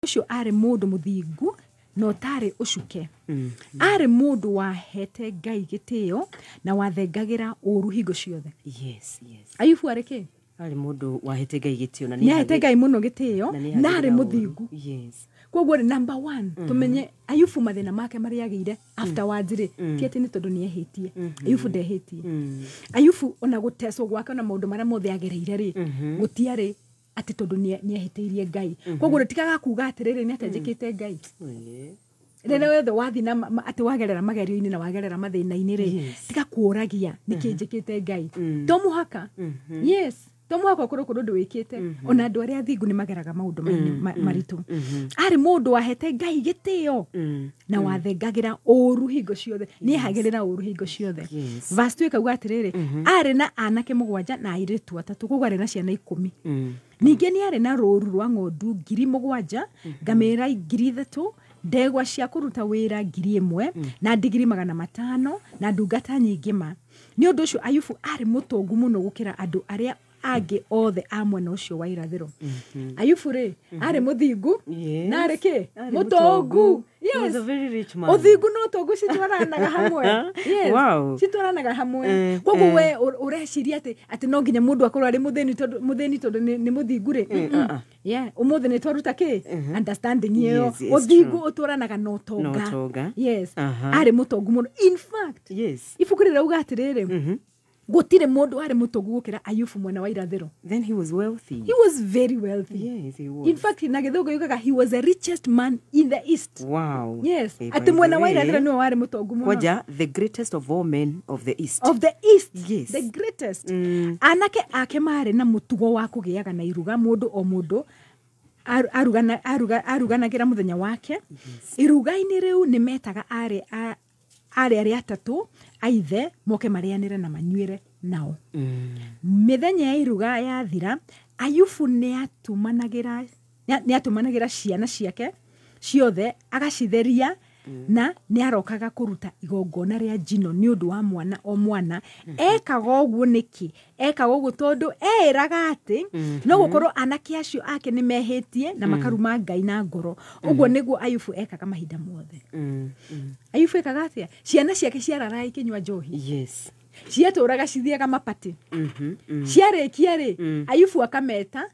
ucio ari mundu muthingu no tari ucuke ari mundu wahete Ngai gitio na wathengagira uru hingo ciothe. Yes. Ayubu areke ari mundu wahete Ngai gitio na ni ahete Ngai muno gitio na ari muthingu. Yes. Kwoguo number 1 tumenye Ayubu mathina make mari agire afterwards ri tiete ni tondu ni ehitie. Ayubu ndehitie. Ayubu ona guteswo gwake na maundu maria mothe agereire ri gutiari ati tondu ni ehitiirie Ngai. Kwoguo ritikaga kuga atiriri ni atenjikite Ngai. Rene wethe wathi na ati wagerera magerio-ini na wagerera mathina-ini ri tika kuuragia nikinjikite Ngai. To muhaka. Yes. To muhaka kuru ndwikite ona andu aria thingu ni mageraga maundu maritu. Ari mundu wahete Ngai gitio na wathengagira uru hingo ciothe ni hagirira uru hingo ciothe. Verse 2 kauga atiriri ari na anake 7 na airitu 3 kuga ari na ciana 10. Ninge ni ari na ruru rwa ng'ondu 7,000 ngamira 3,000 ndegwa cia kuruta wira 1,000 na ndigiri 500 na ndungata nyingi ma. Ni undu ucio Ayubu ari mutongu muno gukira andu aria age othe amwe no cio wa irathiro. Ayubu ri ari muthingu na ari ki mutongu. He was a very rich man. Uthingu no tongu citwaranaga hamwe. Yes. Wow. Citwaranaga hamwe. Koguo we ureciria ati no nginya mundu akorwo ari mutheni tondu ni muthingu ri. Yeah, umuthe ni twaruta ki understanding iyo. Uthingu utwaranaga no tonga. Yes. Ari mutongu muno. In fact, yes. Ifuku rirauga atiriri gutire mundu ari mutongu gukira Ayubu mwena wa irathiro. Then he was wealthy. He was very wealthy. Yes, he was. In fact, na githugu yukaga he was the richest man in the east. Wow. Yes. Ati mwena wa irathiro ni wari mutongu muno. Kwaja the greatest of all men of the east. Of the east. Yes. The greatest. Anake ake mari na mutugo wa kugiaga na iruga mundu o mundu aruganagira muthenya wake. Iruga-ini riu ni metaga ari atatu aithe moke marianire na manyuire nao. Mithenya ya iruga ya thira Ayubu ni atumanagira ciana ciake ciothe agacitheria na ni arokaga kuruta igongona ria njino ni undu wa mwana o mwana. Ekaga uguo niki ekaga uguo tondu eraga ati no gukorwo anake acio ake ni mehitie na makaruma Ngai na ngoro. Uguo niguo Ayubu ekaga mahinda mothe. Ayubu ekaga atia ciana ciake ciarara ikinywa njohi. Yes. Ciaturaga cithiaga mapati. Ciarekia ri Ayubu akameta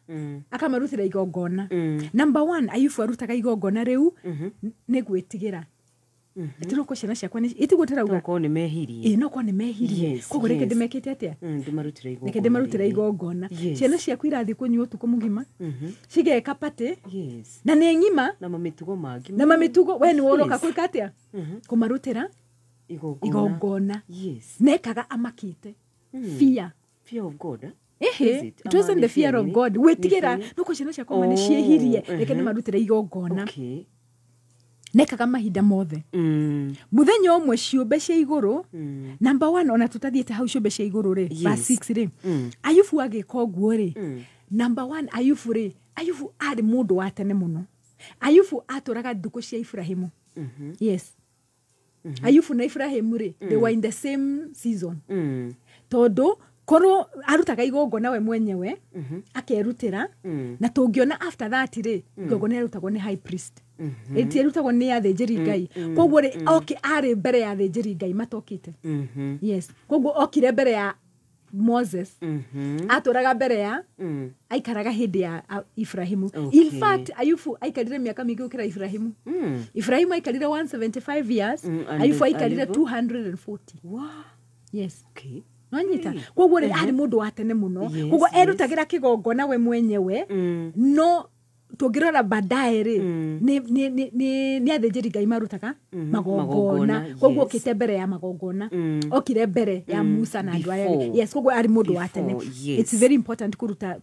akamarutira igongona. Number 1 Ayubu arutaga igongona riu ni gwitigira. Etiroko ciana ciakwa ni itigutira uga ko ni mehirie. No ko ni mehirie. Koguo reke ndimekete atia ndimarutira igongona. Reke ndimarutira igongona. Ciana ciakwa irathi kunywa utuko mugima. Cigeka pati. Yes. Na ni ngima na mamitugo mangi. Na mamitugo we ni woroka kwika atia kumarutira igongona. Yes. Nekaga amakite. Fear of God. It wasn't the fear of God. Wetigira nuko ciana ciakwa mani ciehirie reke ndimarutira igongona. Okay. Nekaga mahinda mothe. Muthenya umwe ciumbe cia iguru number 1 ona tutathiete hau ciumbe cia iguru ri verse 6 ri Ayubu agika uguo ri number 1 Ayubu ari mundu wa tene muno. Ayubu aturaga nduku cia Ibrahimu. Yes. Ayubu na Ibrahimu ri they were in the same season. Todo koro arutaga igongona we mwenyewe akerutira na tungiona after that ri igongona arutagwo ni high priest. Eti arutagwo ni athenjeri Ngai. Koguo ri okay ari mbere ya athenjeri Ngai matokite. Yes. Koguo okire mbere ya Moses. Aturaga mbere ya aikaraga hindi ya Ibrahimu. In fact Ayubu aikarire miaka mingi ukira Ibrahimu. Ibrahimu aikarire 175 years. Ayubu aikarire 240. Wow. Yes. Okay. Nonyita. Koguo ri ari mundu wa tene muno. Koguo erutagira kigongona we mwenyewe. No tugirora baadaye ri ni athenjeri Ngai marutaga magongona. Koguo kite mbere ya magongona okire mbere ya Musa na andu aya. Yes, koguo ari mundu wa tene. It's very important kuruta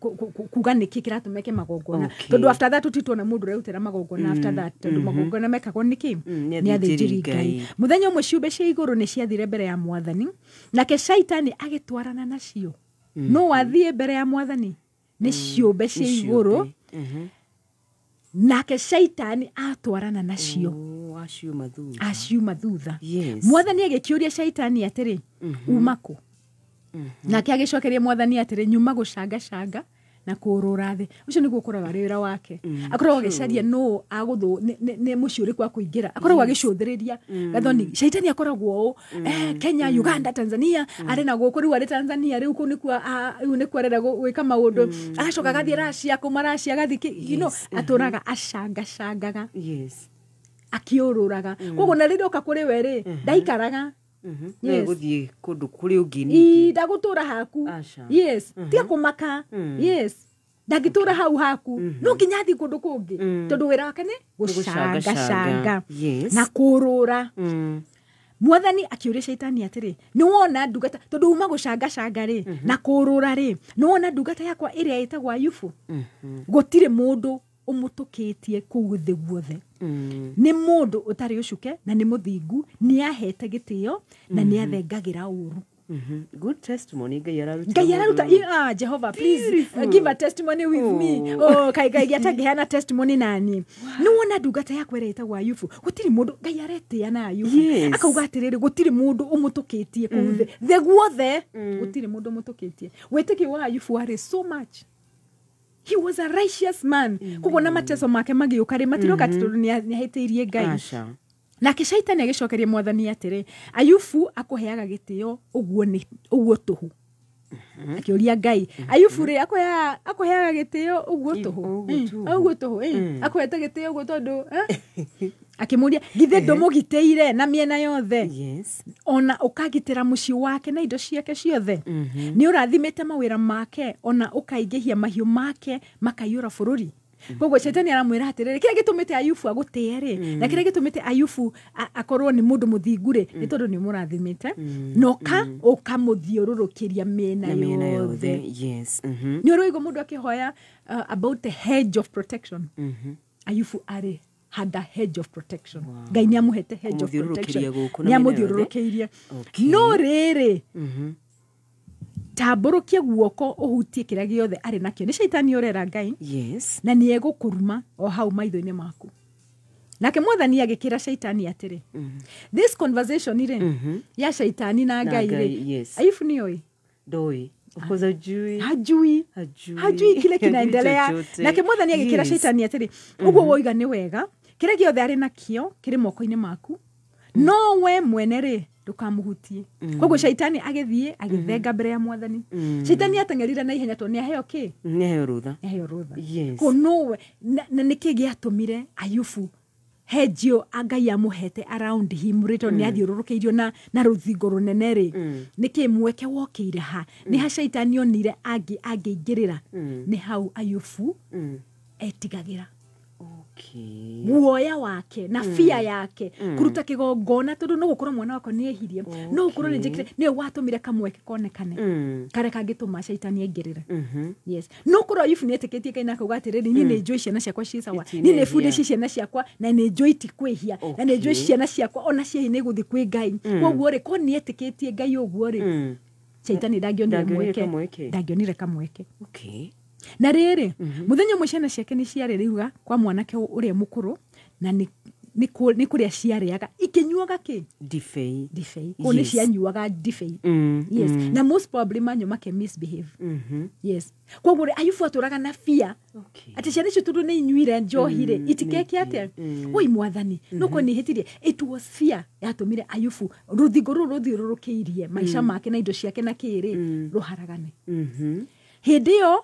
kuga niki kiratumeke magongona tondu after that tutitona mundu reutera magongona after that tondu magongona mekagwo niki ni athenjeri Ngai. Muthenya umwe ciumbe cia iguru ni ciathire mbere ya Mwathani nake Shaitani agitwarana nacio. No wathie mbere ya Mwathani ni ciumbe cia iguru nake Shaitani atwarana nacio. Aciuma thutha. Yes. Mwathani agikiuria Shaitani atiri umako. Nake agicokeria Mwathani atiri nyuma gucanga na kũrũra thĩ ũcio nĩguo ũkoraga wĩra wake akoragwo agĩcaria no agũthũ nĩ mũciĩ ũrĩkũ wa kũingĩra akoragwo agĩcũthĩrĩria gathoni shaitani akoragwo Kenya Uganda Tanzania arĩ na gũkũ rĩu arĩ Tanzania rĩu nĩkuo arenda gwĩka maũndũ agacoka agathiĩ Russia kuma Russia agathiĩ atũraga acangacangaga akiũrũraga koguo na rĩrĩa oka kũrĩ we rĩ ndaikaraga gũthiĩ kũndũ kũrĩ ũngĩ ningĩ ndagũtũra haku tiga kũmaka ndangĩtũra hau haku no nginya athiĩ kũndũ kũngĩ tondũ wĩra wake nĩ gũcangacanga na kũrũra Mwathani akĩũria shaitani atĩrĩ nĩwona ndungata tondũ uma gũcangacanga rĩ na kũrũra rĩ nĩwona ndungata yakwa ĩrĩa ĩtagwo Ayubu gũtirĩ mũndũ ũmũtũkĩtie kũu thĩ guothe nĩ mũndũ ũtarĩ ũcuke na nĩ mũthingu nĩ ahete gĩtĩo na nĩ athengagĩra ũru good testimony Ngai araruta Jehovah please give a testimony with me Ngai atangĩheana testimony nani nĩwona ndungata yakwa ĩrĩa ĩtagwo Ayubu gũtirĩ mũndũ Ngai aretĩa na Ayubu akauga atĩrĩrĩ gũtirĩ mũndũ ũmũtũkĩtie kũu thĩ guothe gũtirĩ mũndũ ũmũtũkĩtie wĩtĩkio wa Ayubu warĩ so much. He was a righteous man. Koguo na mateso make magĩũka rĩ matiroka tondũ nĩahĩtĩirie Ngai. Nake shaitani agĩcokeria Mwathani atĩrĩ Ayubu akũheaga gĩtĩo ũguo tũhu. Akĩũria Ngai Ayubu rĩ akũheaga gĩtĩo ũguo tũhu akũhete gĩtĩo ũguo tondũ akĩmũria githĩ ndũmũgitĩire na mĩena yothe ona ũkagitĩra mũciĩ wake na indo ciake ciothe nĩ ũrathimĩte mawĩra make ona ũkaingĩhia mahiũ make makaiyũra bũrũri koguo shaitani aramwĩra atĩrĩrĩ kĩrĩa gĩtũmĩte Ayubu agũtĩe rĩ na kĩrĩa gĩtũmĩte Ayubu akorwo nĩ mũndũ mũthingu rĩ nĩ tondũ nĩ mũrathimĩte noka ũkamũthiũrũrũkĩria mĩena yothe nĩ ũrũigua mũndũ akĩhoya about the hedge of protection Ayubu had a hedge of protection. Ngai nĩ amũhete hedge of protection nĩ amũthiũrũrũkĩirie no rĩrĩ tambũrũkia guoko ũhutie kĩrĩa gĩothe arĩ nakĩo nĩ shaitani ũrera Ngai na nĩ egũkũruma o hau maitho-inĩ maku nake Mwathani agĩkĩra shaitani atĩrĩ this conversation rĩ ya shaitani na Ngai rĩ Ayubu nĩoĩ ndoĩ hajui kile kinaendelea nake Mwathani agĩkĩra shaitani atĩrĩ ũguo woiga nĩ wega kĩrĩa gĩothe arĩ nakĩo kĩrĩ moko-inĩ maku no we mwene rĩ ndũkamũhutie koguo shaitani agĩthiĩ agĩthenga mbere ya Mwathani shaitani ateng'erire na ihenya tondũ nĩaheo kĩ nĩaheo rũtha koguo nowe na nĩkĩ gĩatũmire Ayubu hejio Ngai amũhete around him rĩtwo nĩ athiũrũrũkĩirio na rũthingo rũnene rĩ nĩkĩ mweke wokĩire ha nĩ ha shaitani onire angĩingĩrĩra nĩ hau Ayubu etigagĩra guoya wake na fia yake kuruta kĩgongona tondũ no gũkorwo mwana wako nĩehirie no gũkorwo nĩ njĩkire nĩwe watũmire kamweke konekane karĩa kangĩtũma shaitani aingĩrĩre no gũkorwo Ayubu nĩetĩkĩtie Ngai na akauga atĩrĩrĩ niĩ nĩ njũĩ ciana ciakwa ciĩ sawa niĩ nĩ bundĩci ciana ciakwa na nĩ njũĩ ti kwĩhia na nĩ njũĩ ciana ciakwa ona ciĩhi nĩ gũthiĩ kwĩ Ngai koguo rĩ ko nĩetĩkĩtie Ngai ũguo rĩ shaitani ndangĩonire kamweke na rĩrĩ mũthenya ũmwe ciana ciake nĩ ciarĩrĩuga kwa mwanake ũrĩa mũkũrũ na nĩ kũrĩa ciarĩaga ikĩnyuaga kĩ ndibei ko nĩ cianyuaga ndibei na most probably manyo make misbehave koguo Ayubu atũraga na fear atĩ ciana icio tondũ nĩ inyuire njohi rĩ itikeke atĩa oi Mwathani no ko nĩhĩtirie it was fear yatũmire Ayubu rũthingo rũu rũthiũrũrũkĩirie maica make na indo ciake na kĩrĩ rũharagane hĩndĩ ĩyo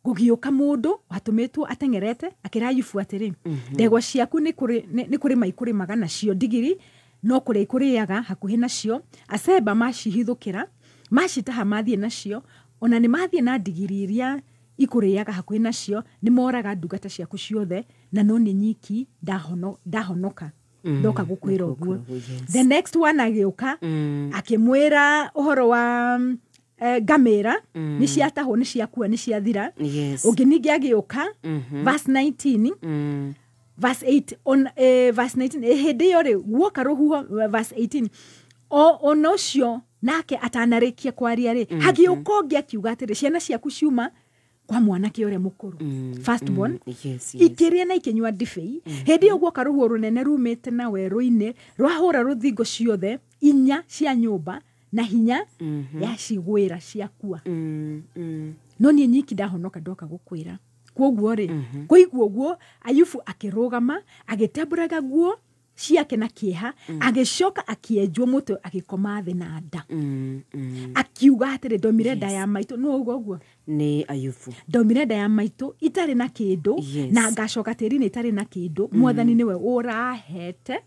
gũgĩũka mũndũ watũmĩtwo ateng'erete akĩra Ayubu atĩrĩ ndegwa ciaku nĩ kũrĩ maikũrĩmaga nacio ndigiri no kũrĩa ikũrĩaga hakuhĩ nacio acemba macihithũkĩra macitaha mathiĩ nacio ona nĩ mathiĩ na ndigiri iria ikũrĩaga hakuhĩ nacio nĩ moraga ndungata ciaku ciothe na no nĩ nyiki ndahonoka ndoka gũkwĩra ũguo the next one agĩũka akĩmwĩra ũhoro wa ngamĩra nĩ ciatahwo nĩ ciakua nĩ ciathira ũngĩ ningĩ agĩũka verse 19 verse 8 verse 19 hĩndĩ ĩyo rĩ guoka rũhuho verse 18 ona ũcio nake atanarĩkia kwaria rĩ hagĩũka ũngĩ akiuga atĩrĩ ciana ciaku ciuma kwa mwanake ũrĩa mũkũrũ first born ikĩrĩa na ikĩnyua ndibei hĩndĩ ĩyo guoka rũhuho rũnene rumĩte na werũ-inĩ rwahũra rũthingo ciothe inya cia nyũmba na hinya yacigwĩra ciakua no niĩ nyiki ndahonoka ndoka gũkwĩra kwoguo rĩ kũigua ũguo Ayubu akĩrũgama agĩtembũraga nguo ciake na kĩeha agĩcoka akĩenjwo mũtwe agĩkoma thĩ na nda akiuga atĩrĩ ndomire nda ya maitũ no ũguo nĩ Ayubu ndomire nda ya maitũ itarĩ na kĩndũ na ngacoka tĩri-inĩ itarĩ na kĩndũ mwathani nĩwe ũrahete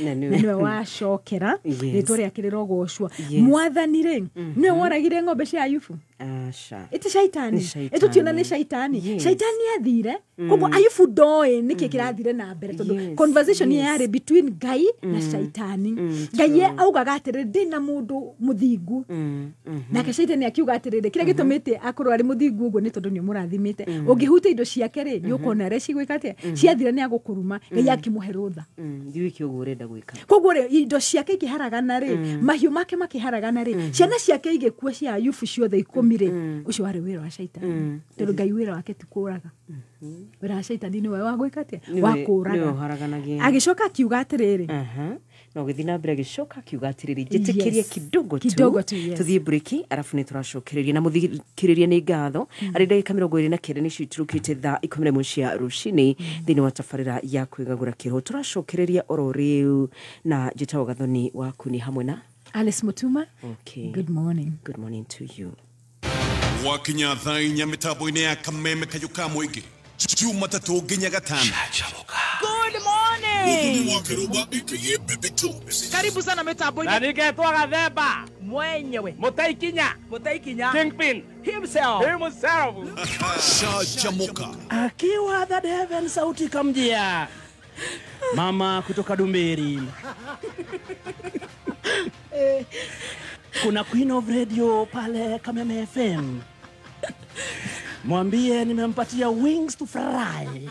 na nĩwe wacokera rĩtwa rĩake rĩrogocwo mwathani rĩ nĩwe woragire ng'ombe cia Ayubu ĩtĩ shaitani ĩtũtiona nĩ shaitani shaitani athire koguo Ayubu ndoĩ nĩkĩ kĩrathire na mbere tondũ conversation yarĩ between Ngai na shaitani Ngai augaga atĩrĩ ndĩna mũndũ mũthingu nake shaitani akiuga atĩrĩ kĩrĩa gĩtũmĩte akorwo arĩ mũthingu ũguo nĩ tondũ nĩ mũrathimĩte ũngĩhuta indo ciake rĩ nĩ ũkona rĩ cigwĩka atĩa ciathire nĩ agũkũruma Ngai akĩmũhe rũtha ndiũĩ kĩ ũguo ũrenda gwĩka koguo rĩ indo ciake ikĩharagana rĩ mahiũ make makĩharagana rĩ ciana ciake igĩkua cia Ayubu ciothe ikũmi rĩ ũcio warĩ wĩra wa shaitani tondũ Ngai wĩra wake ti kũraga wĩra wa shaitani nĩwe wa gwĩka atĩa wa kũraga agĩcoka akiuga atĩrĩrĩ no gĩthiĩ na mbere gĩcoka akiuga atĩrĩrĩ njĩtĩkĩrie kidogo tu tũthiĩ breaki arabu nĩ tũracokereria na mũthikĩrĩria nĩ ngatho arĩ ndagĩka 29 nĩcio iturũkĩte thaa 11 cia rũcinĩ thĩinĩ wa tabarĩra ya kwĩgagũra kĩroho tũracokereria oro rĩu na njĩtagwo Gathoni waku nĩ hamwe na Alice Mutuma. Okay. Good morning. Good morning to you. Wakinya thaa inya mĩtambo-inĩ ya Kameme Kayuka Mwĩingĩ Jumatatu nginya Gatano. Good morning. Karibu sana mitambo-inĩ. Na ningetwa Gathemba mwenyewe Mutaikinya Kingpin himself. Shajamoka. Akiwa the Heaven sauti kamjia mama kutoka Dumberi. Kuna Queen of Radio pale Kameme FM. Mwambie nimempatia wings to fly.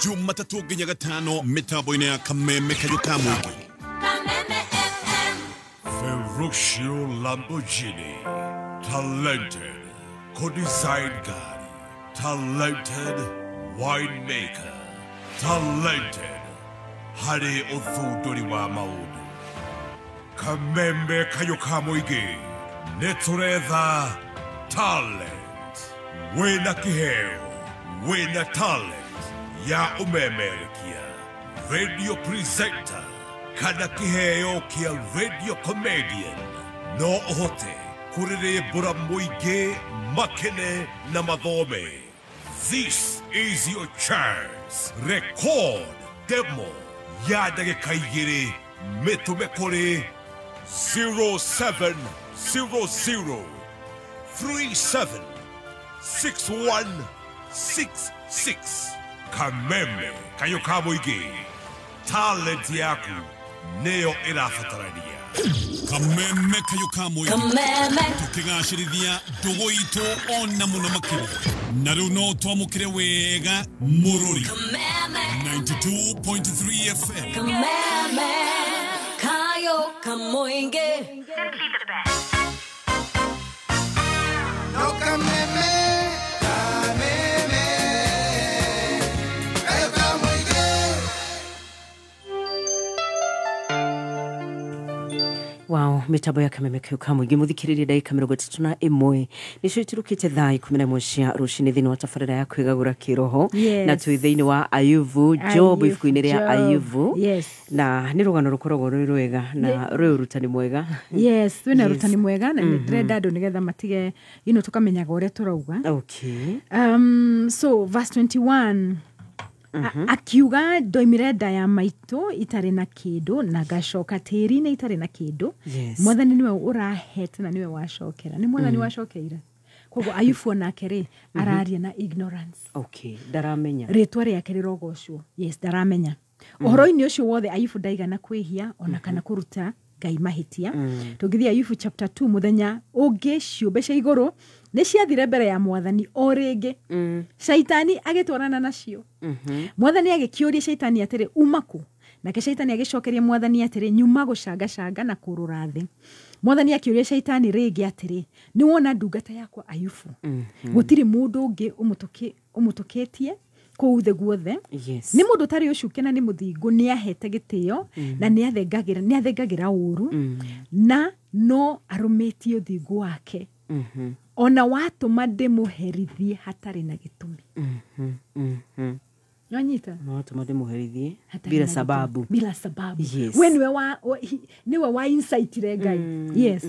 Jumatatu nginya Gatano mitambo-inĩ ya Kameme Kayuka Mwĩingĩ. Kameme FM. Ferruccio Lamborghini. Talented. Co-design guy. Talented winemaker. Talented. Hari uthunduri wa maundu. Kameme Kayuka Mwĩingĩ. Neturetha talent. Wĩna kĩheo. Wĩna talent. Ya umemerekia. Radio presenter. Kana kĩheo kia radio comedian. No ohote. Kũrĩrĩmbũra mũingĩ makene na mathome. This is your chance. Record demo. Ya ndagĩka 2 mĩtũme kũrĩ 0700 37 6166. Kameme Kayuka Mwĩingĩ. Talent yaku nĩyo ĩrabatarania. Kameme Kayuka Mwĩingĩ. Kameme. Tũkĩgacĩrithia ndũgũ itũ ona mũno makĩria. Na rĩu no twamũkĩre wega mũrũri. Kameme. 92.3 FM. Kameme. Kayuka Mwĩingĩ. Simply the best. No Kameme. Wow, mitambo ya Kameme Kayuka Mwĩingĩ mũthikĩrĩria ndagĩka 31 nĩcio iturũkĩte thaa 11 cia rũcinĩ thĩinĩ wa tabarĩra ya kwĩgagũra kĩroho na twĩ thĩinĩ wa Ayubu Job ibuku-inĩ rĩa Ayubu na nĩ rũgano rũkoragwo rwĩ rwega na rwĩ ũrutani mwega. Yes, twĩna rũtani mwega na ndĩrenda andũ nĩgetha matige tũkamenyaga ũrĩa tũrauga. Okay. So verse 21 akiuga ndoimire nda ya maitũ itarĩ na kĩndũ na ngacoka tĩri-inĩ itarĩ na kĩndũ. Mwathani nĩwe ũrahete na nĩwe wacokera. Nĩ mwathani wacokeire. Koguo Ayubu onake rĩ araria na ignorance. Okay, ndaramenya. Rĩtwa rĩake rĩrogocwo. Yes, ndaramenya. Ũhoro-inĩ ũcio wothe Ayubu ndaigana kwĩhia ona kana kũruta Ngai mahĩtia. Tũngĩthiĩ Ayubu chapter 2 mũthenya ũngĩ ciũmbe cia igũrũ nĩ ciathire mbere ya Mwathani o rĩngĩ. Shaitani agĩtwarana nacio. Mwathani agĩkĩũria Shaitani atĩrĩ uma kũ? Nake Shaitani agĩcokeria Mwathani atĩrĩ nyuma gũcangacanga na kũrũra thĩ. Mwathani akĩũria Shaitani rĩngĩ atĩrĩ nĩ wona ndungata yakwa Ayubu. Gũtirĩ mũndũ ũngĩ ũmũtũkĩtie kuu the guothe Yes. ni mundu tari ucuke na ni muthingu ni ahete gitio na ni athengagira uru na no arumitie uthingu wake ona watuma ndimuherithie hatari na gitumi nyonyita No watuma ndimuherithie Hatari bila na sababu. bila sababu Yes. we niwe wa insight regai yes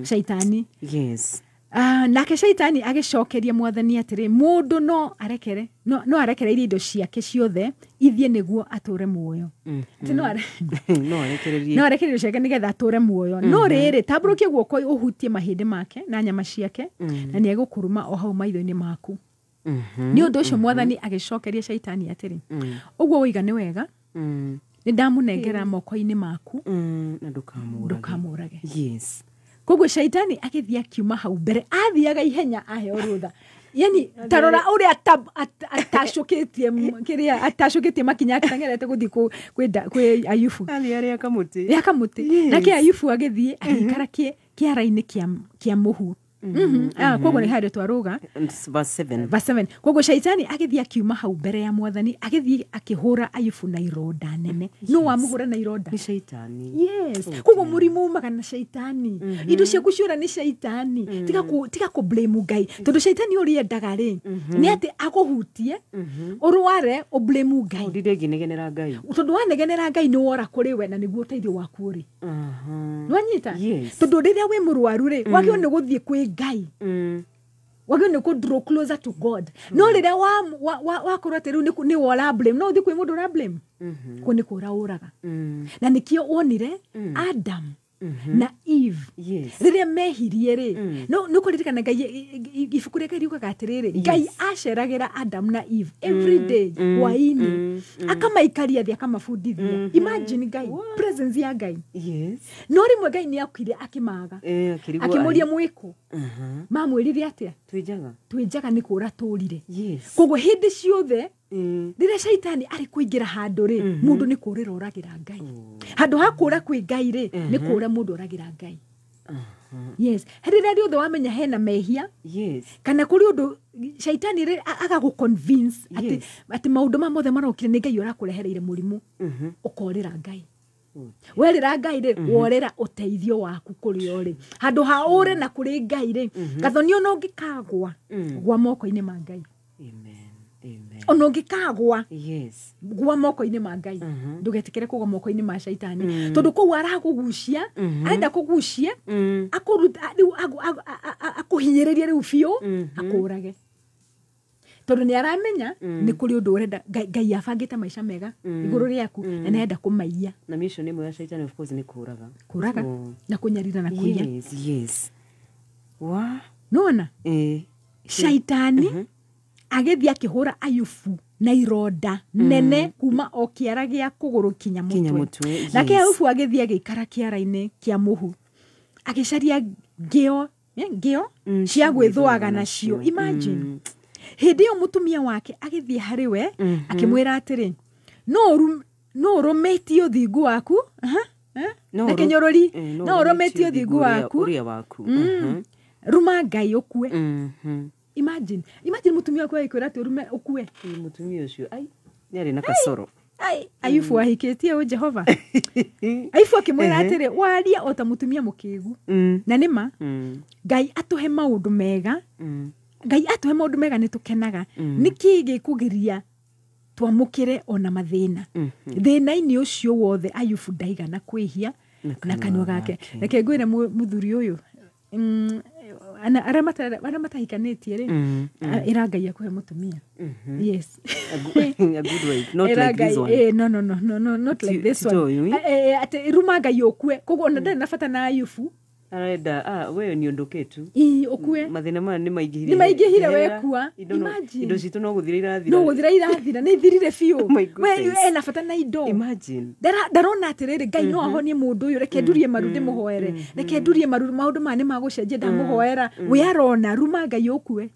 shaitani Yes. nake shaitani agicokeria mwathani atiri mundu no arekere indo ciake ciothe ithie niguo ature muoyo ati No arekererie. no arekererie ciake nigetha ature muoyo no riri tamburukie guoko uhutie mahindi make na nyama ciake na ni egukuruma o hau maitho-ini maku ni undu ucio mwathani agicokeria shaitani atiri uguo wiga ni wega ni ndamunengera moko-ini maku Na ndukamurage. Yes. koguo shaitani agithia akiuma hau mbere athiaga ihenya aheo rutha yani tarora uria atacukitie makinya atangerete guthii kwi Ayubu Ali akamuti. nake Ayubu agithie agikara kiara-ini kia muhu koguo ni handu twaruga Verse 7. verse 7 koguo shaitani agithie akiuma hau mbere ya mwathani agithie akihura Ayubu na ironda nene no wamuhura na ironda Ni shaitani. yes koguo murimu umaga na shaitani indo ciaku ciora ni shaitani tiga ku blame Ngai tondu shaitani uriendaga ri ni ati akuhutie urware o blame Ngai Ndire nginegenera Ngai. tondu wanegenera Ngai ni wora kuri we na niguo teithio waku uri nwanyita Yes. tondu riria wi murwaru ri wagio ni guthie kwi Ngai wagio ni ku draw closer to God no riria wakorwo ati riu ni wora blame no uthie kwi mundu ra blame ko ni kura uraga na nikio wonire Adam na Eve Yes. riria mehirie ri no kuririkana Ngai ibuku ria riugaga atiriri Ngai aceragira Adam na Eve every day waini akamaikaria thi akamabundithia imagine Ngai presence ya Ngai Yes. no rimwe Ngai ni akire akimaga Akirigwo. akimuria mwiko mamwirire atia Twijaga. ni kura turire Yes. koguo hindi ciothe riria shaitani ari kuingira handu ri mundu ni kurira uragira Ngai handu ha kura kwi Ngai ri ni kura mundu uragira Ngai yes riria riothe wamenya hena mehia Yes. kana kuri undu shaitani ri agagu convince Yes. ati maundu ma mothe marokire ni Ngai urakurehereire murimu ukorira Ngai werira Ngai ri worera uteithio waku kuri ori handu ha ure na kuri Ngai ri gathoni ono ngikagwa gwa moko-ini ma Ngai Amen. ono ngikagwa Yes. gwa moko-ini ma Ngai ndugetikire kugwa moko-ini ma shaitani tondu kou arakugucia arenda kugucia akuruta riu akuhinyiriria riu biu akurage tondu ni aramenya ni kuri undu urenda Ngai abangite maica mega iguru riaku na nenda kumaiya Na mission imwe ya shaitani of course ni kuraga. na kunyarira na kuiya Yes. Yes. Wa. nona shaitani agithie akihura Ayubu na ironda nene kuma o kiara gia kuguru kinya mutwe nake Ayubu agithie agikara kiara-ini kia muhu agicaria ngio cia gwithwaga nacio imagine hindi yo mutumia wake agithie hari we akimwira atiri no urumitie uthingu waku na nyorori no urumitie uthingu waku ruma Ngai ukue imagine mutumia wake aikwira ati rume ukue Mutumia ucio ni ari na kasoro. Ayubu ahikitie u Jehova Ayubu akimwira atiri waria ota mutumia mukigu na nima Ngai atuhe maundu mega Ngai atuhe maundu mega nitukenaga niki gikugiria twamukire ona mathina thina-ini ucio wothe Ayubu ndaigana kwihia na kanwa gake reke ngwire muthuri uyu aria matahikanitie ri ira Ngai akuhe mutumia yes A good way. Not like this one. No, not like this one ati ruma Ngai ukue koguo ona ndari na bata na Ayubu Arenda we ni unduketu ukue mathina ma ni maingihire wekua imagine indo citu no guthira irathira ni thirire biu we ena bata na indo imagine ndarona atiriri Ngai no ahonie mundu uyu reke ndurie maru ndimuhoere reke ndurie maru maundu ma ni magucenjia ndamuhoera we arona ruma Ngai ukue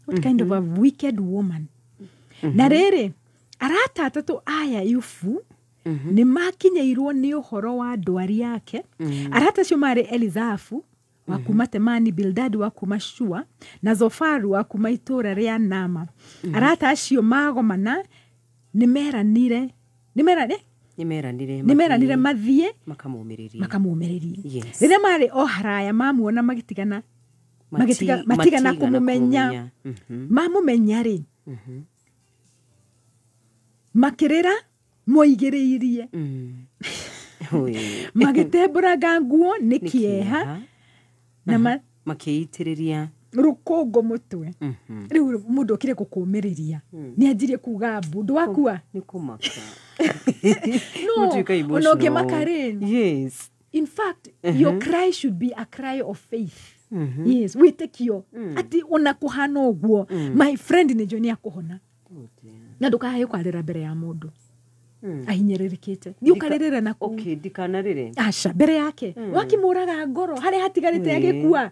what kind of a wicked woman na riri arata atatu aya Ayubu ni makinyairwo ni uhoro wa ndwari yake arata cio mari Elizafu wa kuma Temani, Bildad wa kuma Shua, na Zofaru wa kuma itura ria Nama. Arata acio magomana nimeranire mathie makamumiririe. Yes. Riria mari o haraya mamuona matigana kumumenya. Mamumenya ri. Makirira moigiriirie. Magitemburaga nguo ni kieha na makiitiriria rukongo mutwe. Riu mundu okire gukumiriria ni anjirie kuga bundu wakua ni kumaka. No, unoge makarin. Yes. In fact, your cry should be a cry of faith. Yes, we take you. Ati unakuhana uguo. My friend ni joni akuhona. Na ndukahaye kwarira mbere ya mundu. Ahinyeririkite. Ndiukarerera na ku. Okay, ndikanarire. Asha mbere yake. Wakimuraga ngoro, hari hatigarite yagikua.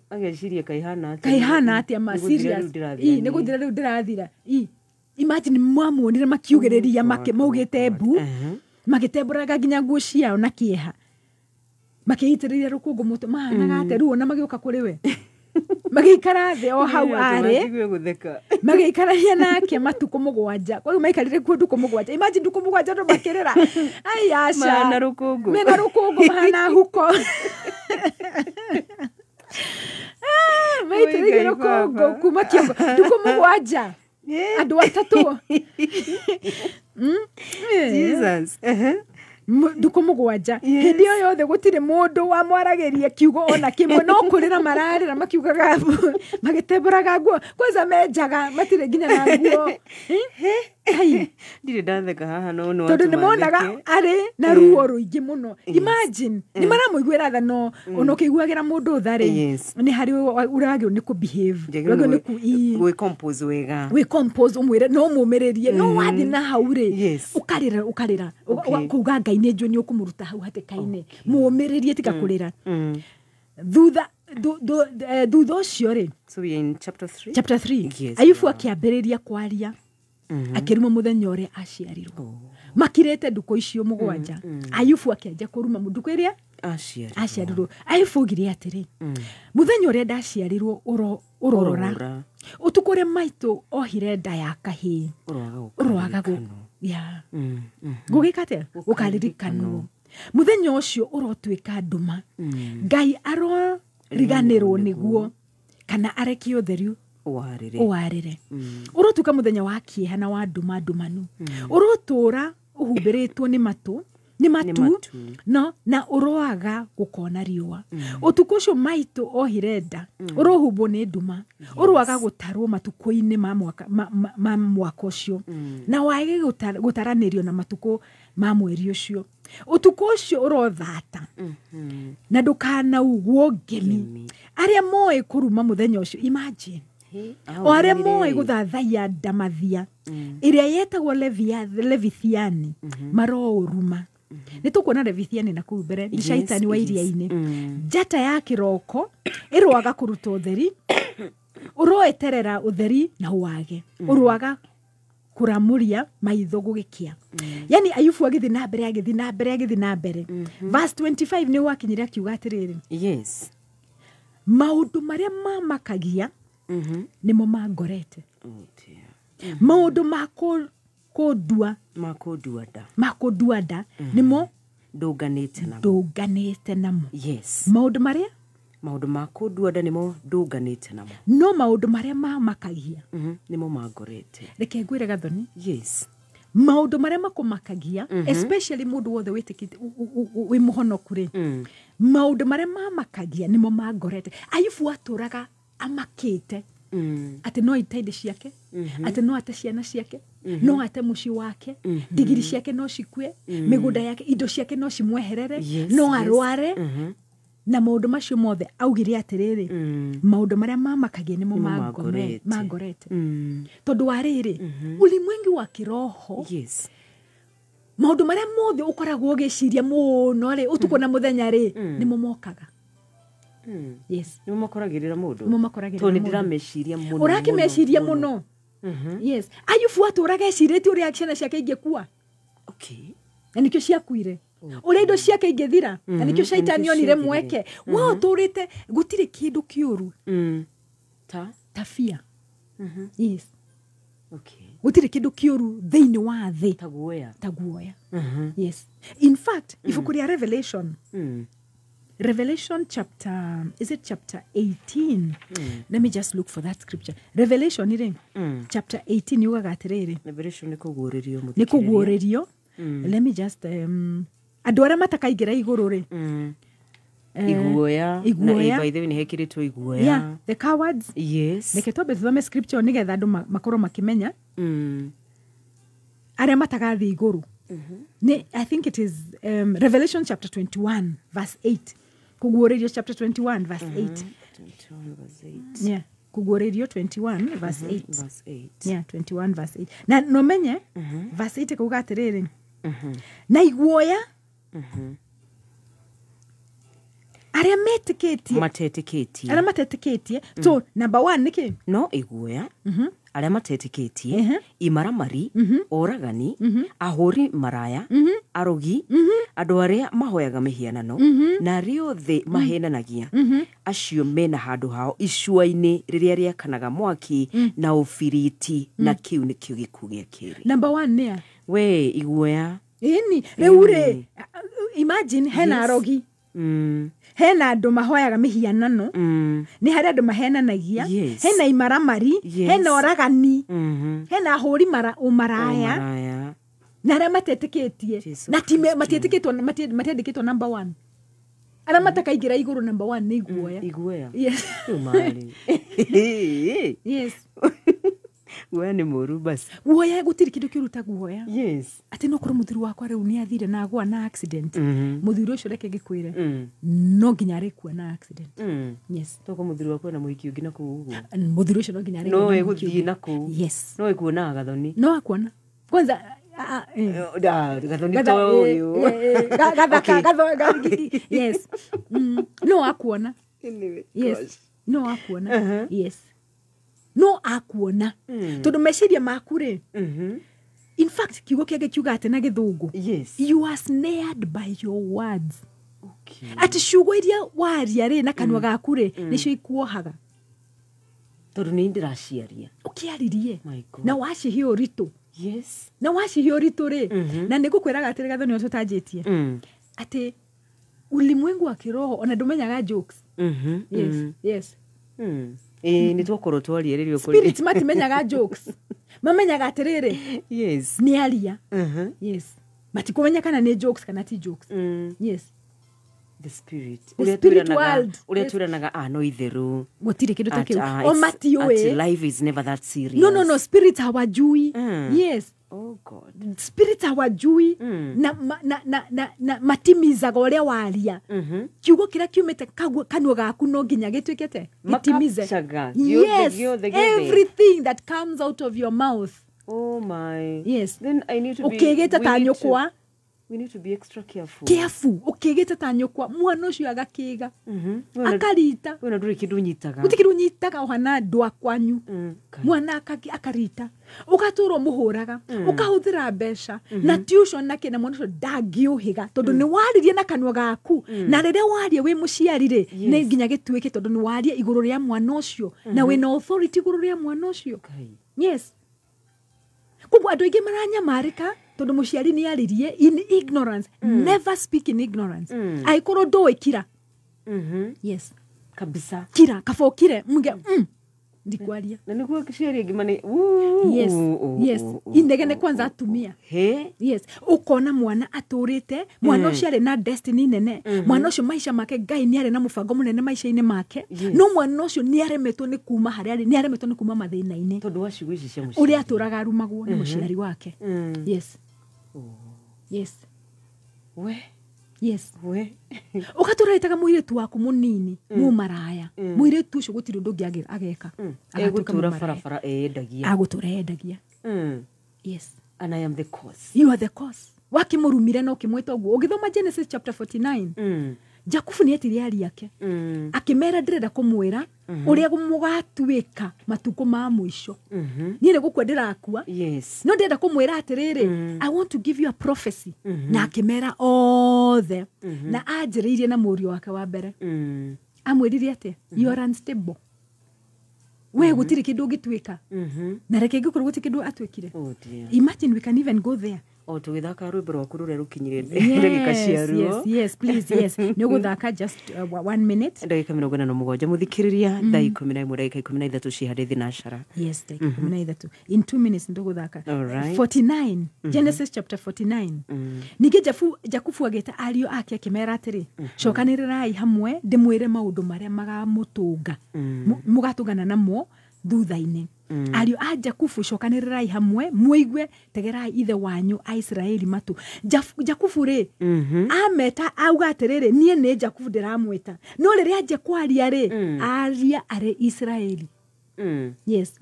Ageciria kaihana ati ama serious. Niguthira riu ndirathira. Imagine mwamuonire makiugiriria maugite bu. Magitemburaga nginya nguo ciao na kieha. Makiitiriria rukungu mutu mahanaga ate ruo na magioka kuri we. Magikara thi o hau are. Magikararia nake matuko mugwanja. Kwa hiyo maikarire ku nduko mugwanja. Imagine nduko mugwanja ndo makirira. Ai asha. Mana rukungu. Mena rukungu mahana huko. Maitiriria rukungu kuma kiongo. Nduko mugwanja. Andu atatu. Jesus. Nduko mugwanja. Hindi yo yothe gutire mundu wa mwarageria kiugo ona kimwe no kurira mararira makiugaga magitemburaga nguo kwanza menjaga matire nginya na nguo. Ai ndire ndatheka haha no tondu ni monaga ari na ruo ruingi muno. Imagine ni maramuiguira thano ono kiguagira mundu thari ni hari uragio ni ku behave uragio ni ku we compose wega we compose umwire no mumiririe no wathi na haure ukarira kuga Ngai ni njoni ukumuruta hau hatikaine mumiririe tika kurira thutha ucio ri. So we are in chapter 3. Chapter 3. Yes, Ayubu akiambiriria kwaria akiruma muthenya uria aciarirwo makirete nduko icio mugwanja. Ayubu akianja kuruma nduko iria aciarirwo. Ayubu gire atiri muthenya uria ndaciarirwo urora utukure maitu ohire nda ya kahii urwaga ya gugikate ukaririkano muthenya ucio urotwika nduma Ngai riganirwo niguo kana areki utheriu warire urotuka muthenya wa kieha na wa ndumanu urotura uhumbiritwo ni matu no na uroaga gukona riua utuko ucio maitu ohirenda urohumbo ni nduma uroaga gutarwo matuko-ini ma mwaka ucio na wage gutaranirio na matuko ma mweri ucio utuko ucio urothata na ndukana ugwo ngemi aria moe kuruma muthenya ucio. Imagine o aria moe guthathaiya ndamathia iria yetagwo Levithiani marouruma. Nitukuona Levithiani na kuu mbere ni shaitani wa iria-ini. Njata ya kiroko irwaga kuruta utheri uroeterera utheri na wage urwaga kuramuria maitho gugikia. Yani Ayubu agithi na mbere verse 25 ni wakinyiria kiuga atiriri yes maundu maria mamakagia nimo mangorete maundu makuduada nimo ndunganite namo. Yes. Maundu maria makuduada nimo ndunganite namo no maundu maria mamakagia nimo mangorete. Reke ngwire gathoni. Yes. Maundu maria makumakagia especially mundu wothe witikite wi muhonoku ri maundu maria mamakagia nimo mangorete. Ayubu aturaga amakite ati no itaide ciake ati no ate ciana ciake no ate muci wake digiri ciake no cikue migunda yake indo ciake no cimweherere no arware na maundu macio mothe augire atiriri maundu maria mamakagia nimo mangorete tondu wariri ulimwengu wa kiroho. Yes. Maundu maria mothe ukoragwo ugiciria muno ri utuko na muthenya ri nimo mokaga. Yes. Nimo makoragirira mundu. Nimo makoragirira mundu. To ndirameciria muno. Urakimeciria muno. Yes. Ayubu aturaga ecirite uria ciana ciake ingekua. Okay. Na nikio ciakuire. Uria indo ciake ingithira na nikio shaitani onire mweke wo turite gutire kindu kiuru ta fear. Yes. Okay. Gutire kindu kiuru thiini wa thi ta guoya. Yes. In fact, ibuku ria Revelation chapter, is it chapter 18? Let me just look for that scripture. Revelation chapter 18 yugaga atiriri. Revelation ni kuguuririo Ni kuguuririo. Let me just andu aria matakaingira iguru ri. Iguoya. Na by the way ni hekiritwo iguoya. Yeah, the cowards. Yes. Neke tobe thome scripture nigetha andu makorwo makimenya. Aria matagathi iguru. I think it is Revelation chapter 21 verse 8. Kuguorerio chapter 21 verse 8. 21 verse 8. Yeah. Kuguorerio 21 verse 8. Verse 8. Yeah, 21 verse 8. Na no menye verse 8 kuga atiriri. Na iguoya. Aria metiketie. Aria mateteketie. So number 1 niki? No iguoya. Aria mateteketie, imaramari, oragani, ahuri maraya, arogi, andu aria mahoyaga mihianano, na riothe mahenanagia, acio mena handu hao icua-ini riria riakanaga mwaki na ufiriti na kiu nikio gikuo gia kiri. Number 1 nia? We iguoya. Ini, reure, imagine hena arogi. Hena andu mahoyaga mihianano, ni hari andu mahenanagia, hena imaramari, hena oragani, hena ahuri umaraya, na aria mateteketie, na time matiandikitwo number 1. Aria matakaingira iguru number 1 ni iguoya. Iguoya. Yes. Yes. Guoya ni muru basi. Guoya gutiri kindu kiruta guoya. Yes. Ati no kuru muthiru wakwa riu ni athire na agwa na accident. Muthiru ucio reke gikwire. No nginya arikua na accident. Yes. Toko muthiru wakwa na muhiki ungi na kuugu. Muthiru ucio no nginya arikua. No eguthii na ku. Yes. No ekuona gathoni. No akuona. Kwanza gathoni to uyu. Yes. No akuona. Yes. No akuona. Yes. No akuona. Tondu meciria makure. In fact, kiugo kiage kiuga ati na githungu. Yes. You are snared by your words. Okay. Ati ciugo iria waria ri na kanwa gaku ri nicio ikuohaga. Tondu ni ndiraciaria. Ukiaririe. Na wacihia uritu. Yes. Na wacihia uritu ri. Na nigukwiraga ati gathoni ucio tanjitie. Ati ulimwengu wa kiroho ona ndumenyaga jokes. Yes. Yes. Ni twakorwo twarieririo kuri. Spirit matimenyaga jokes. Mamenyaga atiriri. Yes. Ni aria. Yes. Matikumenya kana ni jokes kana ti jokes. Yes. The spirit. The spirit world. Uria twiranaga no itheru. Gutire kindu ta kiu. O matiwe. Life is never that serious. No. Spirit hawajui. Yes. Oh God. Spirit hawajui na matimizaga uria waria. Kiugo kiria kiumite kanwa gaku no nginya gitwikete gitimize. Yes. Everything that comes out of your mouth. Oh my. Yes. Then I need to be. Ukigeta ta nyukwa. We need to be extra careful. Careful. Ukigeta ta nyukwa mwana ucio agakiga. Akarita. Wena nduri kindu nyitaga. Gutikiru nyitaga ohana ndwa kwanyu. Mwana akarita. Ugaturo muhuraga. Ukahuthira mbeca. Na tuition na kina mwana ucio dangiuhiga tondu ni waririe na kanwa gaku. Na riria waria wi muciari ri ni nginya gitwike tondu ni waria iguru ria mwana ucio na wina authority iguru ria mwana ucio. Yes. Kugu andu ingi maranyamarika tondu muciari ni aririe in ignorance. Never speak in ignorance. Aikoro ndoi kira. Yes. Kabisa. Kira kafokire munge ndikwaria. Na niguo kiciari ngimane. Yes. Yes. Indegene kwanza atumia. Yes. Ukona mwana aturite, mwana ucio ari na destiny nene. Mwana ucio maisha make Ngai ni ari na mubango munene maisha-ini make. No mwana ucio ni aremetwo ni kuma hari ari, ni aremetwo ni kuma mathina-ini. Tondu wa ciugo ici cia muciari. Uri aturaga arumagwo ni muciari wake. Yes. Yes. We. Yes. We. Ukaturetaga muiritu waku munini, mu maraya. Muiritu ucio gutiri undu ngi ageka. Egutura farafara endagia. Agutura endagia. Yes. And I am the cause. You are the cause. Wakimurumire no kimwita uguo. Ugithoma Genesis chapter 49. Jakubu nĩ etire ari yake akĩmera ndĩrenda kũmwĩra ũrĩa mũgatuĩka matukũ ma mũico niĩ nĩ gũkua ndĩrakua no ndĩrenda kũmwĩra atĩrĩrĩ I want to give you a prophecy na akĩmera othe na anjĩrĩirie na mũriũ wake wa mbere amwĩrire atĩa you are unstable we gũtirĩ kĩndũ ũngĩtuĩka na reke ngĩkorwo gũtirĩ kĩndũ atuĩkire imagine we can even go there o tũgĩthaka rwĩmbo rwaku rũrĩa rũkinyire ndagĩka cia ruo yes please yes nĩ gũthaka just 1 minute ndagĩka 47 mũthikĩrĩria thaa 11 ndagĩka 13 cia harĩ thinashara yes ndagĩka 13 in 2 minutes nĩ gũthaka 49 Genesis chapter 49 ningĩ Jakubu agĩta ariũ ake akĩmera atĩrĩ cokanĩrĩrai hamwe ndĩmwĩre maũndũ marĩa magamũtũnga mũgatũngana namo thutha-inĩ ariũ a Jakubu cokanĩrĩrai hamwe muigue tegerai ithe wanyu a Israeli matu Jakubu rĩ ameta auga atĩrĩrĩ niĩ nĩ Jakubu ndĩramwĩta no rĩrĩa aje kwaria rĩ aria arĩ Israeli yes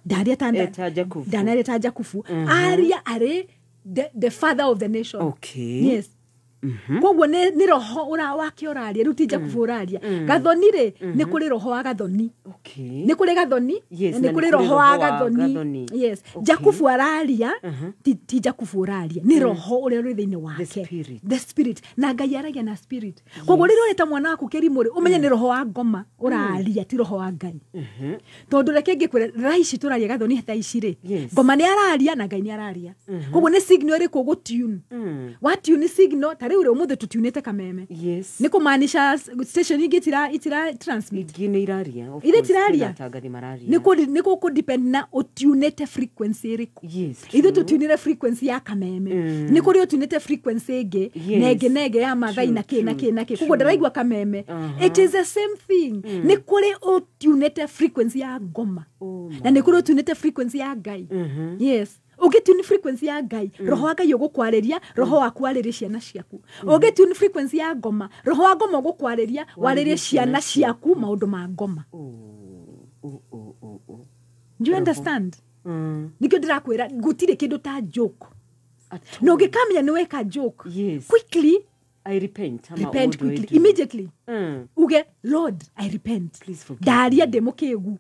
danarieta Jakubu aria arĩ the father of the nation okay yes koguo nĩ roho wake ũraria rĩu ti Jakubu ũraria gathoni rĩ nĩ kũrĩ roho wa gathoni nĩ kũrĩ gathoni nĩ kũrĩ roho wa gathoni yes Jakubu araria ti Jakubu ũraria nĩ roho ũrĩa ũrĩ thĩinĩ wake the spirit na Ngai aragia na spirit koguo rĩrĩa ũrĩta mwana waku kĩrimũ rĩ ũmenye nĩ roho wa ngoma ũraria ti roho wa Ngai tondũ reke ngĩkwĩra raici tũraria gathoni hata ici rĩ ngoma nĩ araria na Ngai nĩ araria koguo nĩ signal ĩrĩkũ gũtune wa tune signal ure umuthi tutiunite kameme yes niko maanisha station ingi itira transmit gine iraria ile tiraria tangathi mararia niko ko depend na otunete frequency riko yes ithu tutunire frequency ya kameme niko ri otunete frequency ige nege ya mathai na ke kugo ndaraigwa kameme it is the same thing niko ri otunete frequency ya ngoma na niko ri otunete frequency ya Ngai yes ugetune frequency ya Ngai roho wa Ngai ũgũkwarĩria roho wa kwarĩria ciana ciaku ugetune frequency ya ngoma roho wa ngoma ũgũkwarĩria warĩrie ciana ciaku maũndũ ma ngoma do you understand nikio ndĩrakwĩra gũtirĩ kĩndũ ta joke no ũngĩkamenya nĩ weka joke quickly I repent quickly immediately uge Lord I repent please forgive daria ndemukegu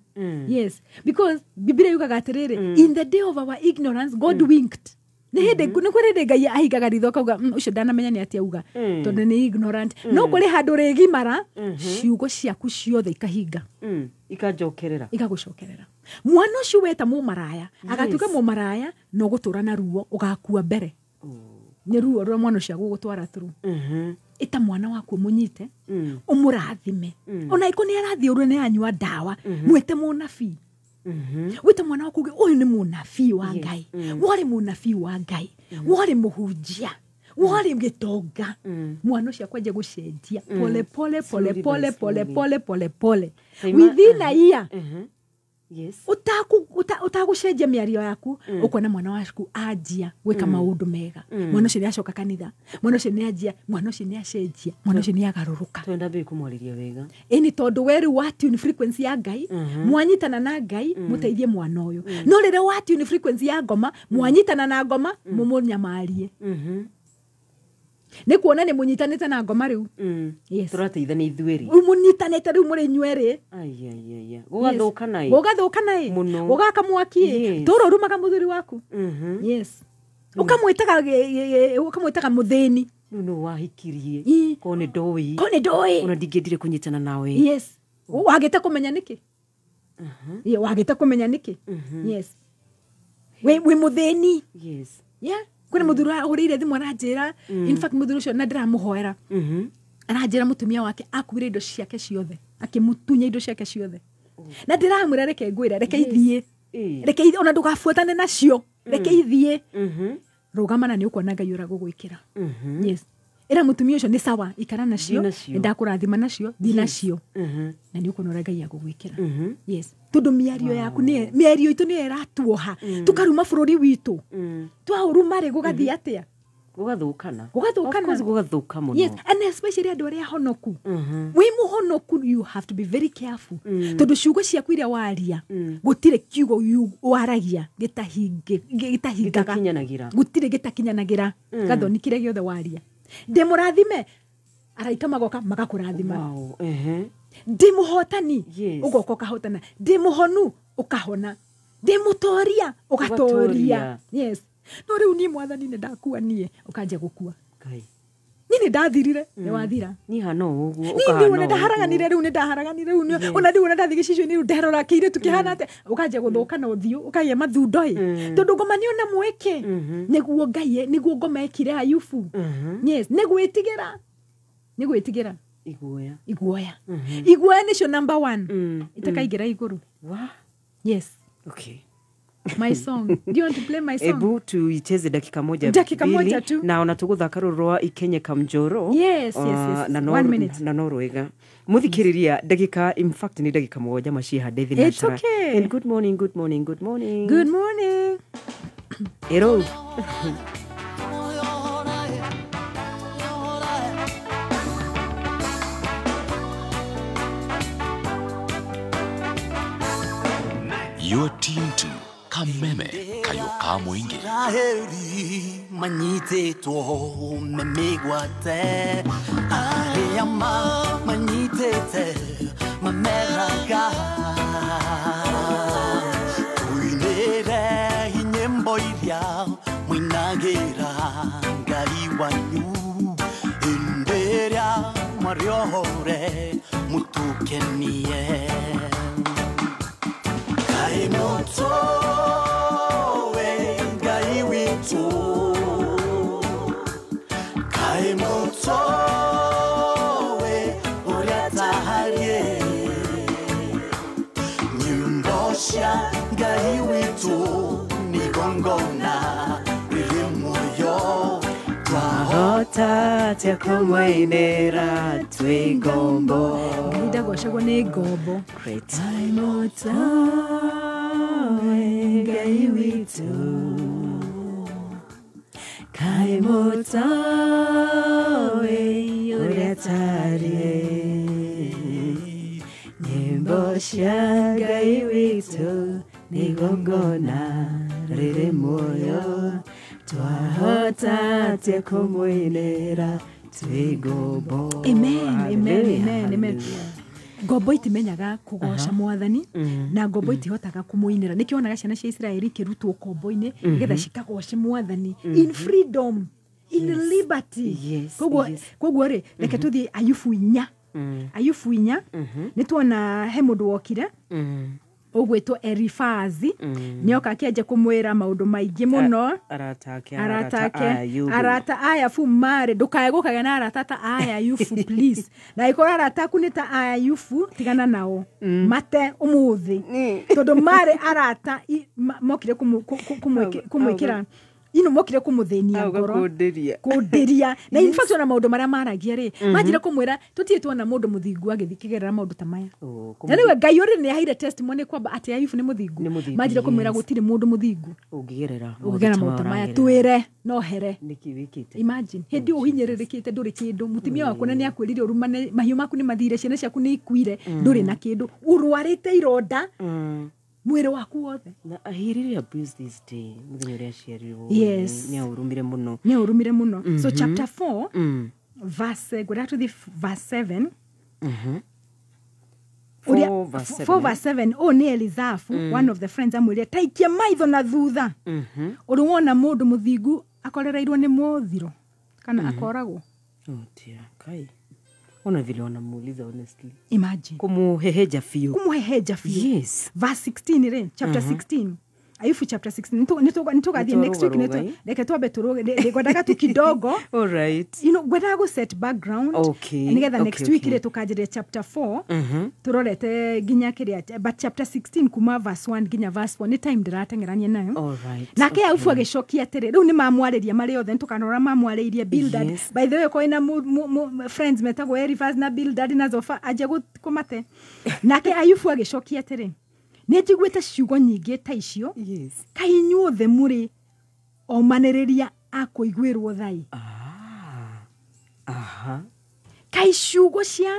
yes because Biblia yugaga atĩrĩrĩ in the day of our ignorance God winked nĩ hĩndĩ nĩ kũrĩ Ngai ahigaga ritho kauga ũcio ndanamenya nĩ atĩa uga tondũ nĩ ignorant no kũrĩ handũ rĩgimara ciugo ciaku ciothe ikahinga ikagũcokerera mwana ũcio weta mũmaraya agatuĩka mũmaraya no gũtũra na ruo ũgakua mbere nĩ ruo rwa mwana ũcio gũgũtwara through ita mwana waku mũnyite ũmũrathime ona iko nĩ arathiĩ ũrũ nĩ anyua ndawa mwĩte mũnabii wita mwana waku ũyũ nĩ mũnabii wa Ngai wari mũnabii wa Ngai wari mũhunjia wari gĩtonga mwana ũcio akwanjia gũcenjia pole within a year yes utagucenjia mĩario yaku ukona mwana waku anjia gwĩka maũndũ mega mwana ũcio nĩ acoka kanitha mwana ũcio nĩ anjia mwana ũcio nĩ acenjia mwana ũcio nĩ agarũrũka twenda mbere kumwarĩria wega ĩni tondũ weru wa tune frequency ya Ngai mwanyitana na Ngai muteithie mwana ũyũ no rĩrĩa wa tune frequency ya ngoma mwanyitana na ngoma mũmũnyamarie nĩ kuona nĩ mũnyitanĩte na ngoma rĩu yes tũrateithania ithuerĩ mũnyitanĩte rĩu mũrĩ inyuerĩ gũgathũkana gũgaka mwaki tũrũ rumaga mũthuri waku yes ukamwĩtaga mũthĩni no wahikirie ko nĩ ndoĩ ona ndingĩendire kũnyitana nawe yes wagĩte kũmenya nĩkĩ wagĩte kũmenya nĩkĩ yes we mũthĩni yes yeah kwĩna mũthuri ũrĩire thimũ aranjĩra in fact mũthuri ũcio na ndĩramũhoera aranjĩra mũtumia wake akuire indo ciake ciothe akĩmũtunya indo ciake ciothe na ndĩramwĩra reke ngwĩra reke ithiĩ ona ndũgabuatane nacio reke ithiĩ rũgama na nĩ ũkuona Ngai ũragũgwĩkĩra yes ĩra mũtumia ũcio nĩ sawa ikara nacio ndakũrathima nacio thiĩ nacio na nĩ ũkuona Ngai agũgwĩkĩra yes tondũ mĩario yaku mĩario itũ nĩ ĩratuoha tukaruma bũrũri witũ twauruma rĩ gũgathiĩ atĩa gũgathũka mũno yes and especially andũ arĩa honoku wĩ mũhonoku you have to be very careful tondũ ciugo ciaku iria waria gũtirĩ kiugo waragia gĩtahingaga gũtirĩ gĩtakinyanagĩra gathoni kĩrĩa gĩothe waria ndĩmũrathime araika magoka magakurathima Wow. ndi muhotani Yes. ugoka ukahotana ndi muhonu ukahona ndi mutoria ukatoria yes no riu ni mwathani ni ndakua nie ukanja gukua Kai. nini ndathirire ni wathira Ni hano uguo nini una ndaharaganire riu ni ndaharaganire riu ona ndi una ndathi gicicio ni riu nderora kire tukihana ate ukanja guthuka no thiu ukaye mathundo tondu ngoma ni ona mweke niguo ngai niguo ngoma ekire Ayubu yes nigwitigira iguoya iguoya nicio number 1 itakaigira iguru yes okay my song do you want to play my song ebu tuicheze dakika moja tu na ona tuguthaka rurwa ikenye kamjoro yes na 1 minute na norwega muthikiriria dakika in fact ni dakika moja mashiha David it's Nashara okay and good morning hello You're tuned to Kameme Kayo Kamwingi. Raheli manyitĩtwo memegwate arĩama manyitĩte mameraga tuinĩre nyĩmbo iria mũinagĩra Ngai wanyu hĩndĩ ĩrĩa mwarĩohore mũtũkenie Kai motowe Ngai witu Kai motowe urataharie Nyimbo cia Ngai witu ni gongona riri moyo twahota tia kumwainira twi ngombo Ngai ndagocagwo ni ngombo great Ngai witu Kai motawe uratarie nyimbo cia Ngai witu ni gongona riri moyo twahota tia kumwinira twi ngombo amen ngombo itimenyaga kugoca mwathani na ngombo itihotaga kumuinira nikionaga ciana cia Israeli kirutwo kombo-ini nigetha cikagoce mwathani in freedom in liberty koguo ri reke tuthie Ayubu 4 nituona he mundu wokire ugwitwo Elifazi nioka akianjia kumwira maundu maingi muno arata aya fu mare ndukae gukaga na arata ta aya Ayubu please na ikora arata ku ni ta Ayubu tigana nao mate umuthi tondu mare arata mokire kumwikira mokire kumuthenia ngoro kundiria na in fact ona maundu maria maragia ri manjire kumwira tutietwo na mundu muthingu agithikigerera maundu ta maya na niwe Ngai uri ni aheire testimony kwamba ati Ayubu ni muthingu manjire kumwira gutiri mundu muthingu ungigerera maundu ta maya twire no here niki wikite imagine hindi uhinyeririkite nduri kindu mutimia waku ni akwirire urumane mahiu maku ni mathire ciana ciaku ni ikuire nduri na kindu urwarite ironda mwiri waku wothe na ahirire abuse this day muthenya uria ciarirwo yes ni urumire muno so chapter 4 verse go to the verse 7 4 verse 7 ni Elizafu one of the friends amwire taikia maitho na thutha uruwona mundu muthingu akorereirwo ni muthiro kana akoragwo dear Kai ona vile wanamuuliza honestly imagine kumuheheja fiu yes verse 16 re chapter 16 Ayubu chapter 16 nitugathie next week reke twambe ngwendaga tu kidogo all right ngwendaga go set background nigetha next week re tukanjiria chapter 4 turorete ginya kiria but chapter 16 kuma verse 1 ginya verse 4 ni time ndiratengerania nayo all right nake Ayubu agicokia atiri riu ni mamwariria mari othe tukanora mamwaririe Bildad by the way koina friends metagwo Eliphaz na Bildad na Zofa aje kumate nake Ayubu agicokia atiri ni njiguite ciugo nyingi ta icio Kai inyuothe muri omaniriria akuiguirwo thai Kai ciugo cia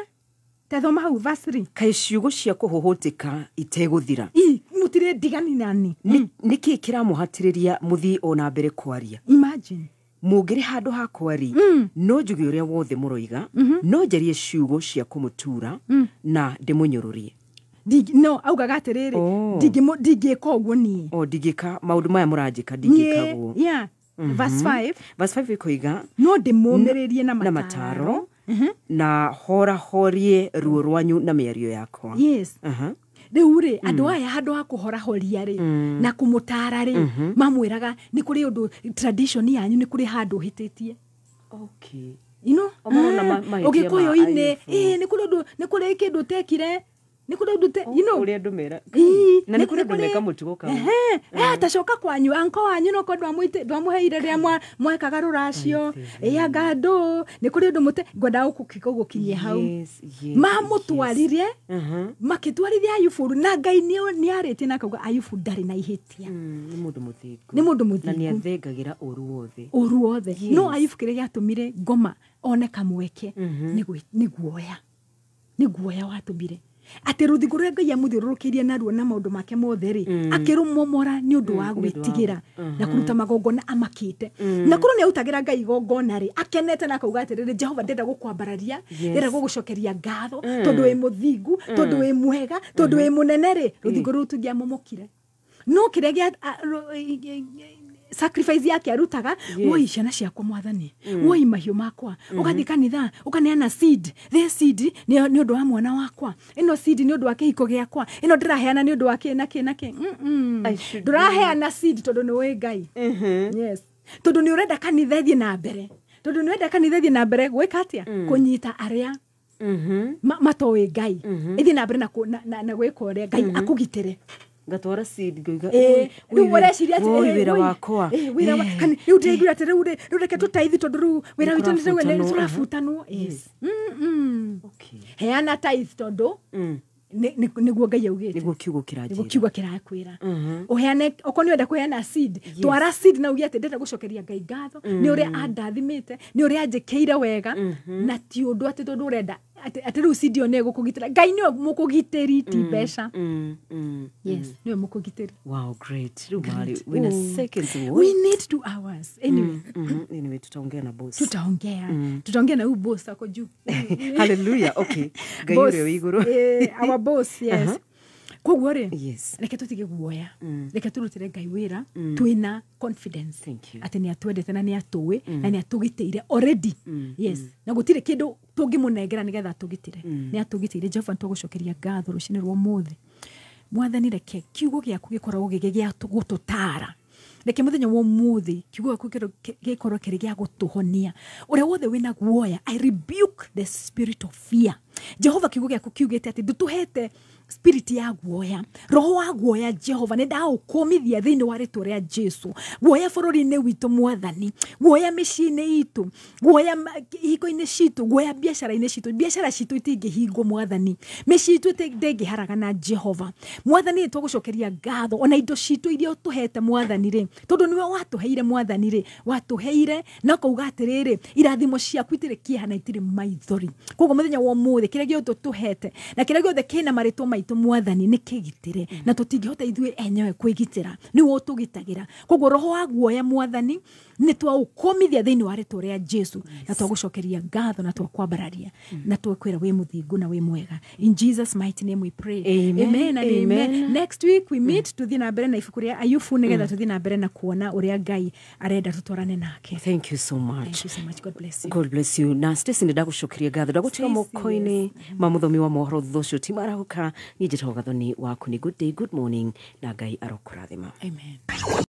tethoma hau verse 3 Kai ciugo cia kuhuhutika iteguthira mutire digani nani niki kiramuhatiriria muthi ona mbere kwaria imagine mungiri handu hakwa ri no njuge uria wothe muroiga no njarie ciugo cia kumutura na ndimunyururie no augaga atiriri ndingika uguo nie ndingika maundu maya muranjika ndingikagwo verse 5 ikoiga no ndimumiririe na mataro na horie ruo rwanyu na mĩario yakwa. Yes. Riu ri andu aya handu ha kuhorahoria ri na kumutara ri mamwiraga ni kuri undu tradition yanyu ni kuri handu hititie. Okay. You know? Ogikuyu-ini ni kuri kindu tekire ni kuri undu you know uri andu mera na ni kuri undu meka mutugo ka tacoka kwanyu anko wanyu no ko ndwamuheire ria mwekaga ruracio anga ndu ni kuri undu mute ngwenda gukinyie hau mamutwarire makitwarithia Ayubu na Ngai ni arĩtie na kauga Ayubu ndari na ihitia ni mundu muthingu na ni athengagira uru wothe no Ayubu kire giatumire ngoma one kamweke ni guoya watumire ati ruthingo rwa Ngai amuthiururukirie naruo na maundu make mothe ri akirumomora ni undu wa gwitigira na kuruta magongona amakite na kuru ni autagira Ngai gongona ri akenete na kauga atiriri Jehova ndenda gukwambararia ndenda gugucokeria ngatho tondu wi muthingu tondu wi mwega tondu wi munene ri ruthingo ruru tungiamomokire no kiregia sacrifice yake arutaga woi ciana ciakwa mwathani woi mahiu makwa ugathi kanitha ukaneana seed the seed ni undu wa mwana wakwa ino seed ni undu wa kihiko giakwa ino ndiraheana ni undu wa nake ndiraheana seed tondu ni we Ngai yes tondu ni urenda kanitha thie na mbere gwika atia kunyita aria matowe Ngai ithi na mbere na gwika uria Ngai akugitire ngatwara seed ngoiga riu ureciria ati wira wakwa wira kan riu ndegura ati riu reke tutaithi tondu riu wira witu ni turafutanwo yes okay heana tithe tondu niguo Ngai augite niguo kiugo kirakwira uheane okoni wenda kuheana seed twara seed na ugiate ndenda gucokeria Ngai ngatho ni uria andathimite ni uria anjikeire wega na ti undu ati tondu urenda ati riu seed yo nego kugitira Ngai ni mukugitiri ti besha yes ni mukugitiri. Wow, great. Rumari in a second we need 2 hours anyway tutaongea na boss tutaongea na boss ako juu hallelujah okay Ngai uri iguru our boss yes koguo ri yes reke tutige guoya reke turutire Ngai wira twina confidence ati ni atwendete na ni atuwe na ni atugitire already yes na gutire kindu tungimunengera nigetha tugitire ni atugitire Jehova tugucokeria ngatho rucine rwo muthe mwathani reke kiugo giaku gikorwo gigia gututara reke muthenya wo muthi kiugo giaku gikorwo kiri gia gutuhonia uria wothe wina guoya I rebuke the spirit of fear Jehova kiugo giaku kiugite ati ndutuhete spirit ya guoya roho wa guoya Jehova ne ndao komithia thiini wa ritwa ria Jesu guoya bururi-ini witu mwathani guoya micii-ini itu guoya hiko-ini citu guoya biacara-ini citu biacara citu itingihingo mwathani micii itu itingiharaga na Jehova mwathani twagucokeria ngatho ona indo citu iria utuhete mwathani ri tondu niwe watuheire mwathani ri watuheire na kuuga atiriri irathimo ciaku itiri kiehana itiri maithori koguo muthenya wa muthi kiria giothe tuhete na kiria giothe kina maritwa maitu mwathani ni kigitire na tutingihota ithuĩ enyewe kwigitira ni wo tugitagira koguo roho wa guoya mwathani ni twaukomithia thiini wa ritwa ria Jesu na twagucokeria ngatho na twakwambararia na twakwira wi muthingu na wi mwega in Jesus mighty name we pray amen and amen. Next week we meet tuthii na mbere na ibuku ria Ayubu nigetha tuthii na mbere na kuona uria Ngai arenda tutwarane nake. Thank you so much. Thank you so much. God bless you. Na Stacy ndagucokeria ngatho ndagutiga moko-ini ma muthomi wa mohoro thucio ti marahuka ni njitagwo gathoni waku ni good day good morning na Ngai arokurathima. Amen.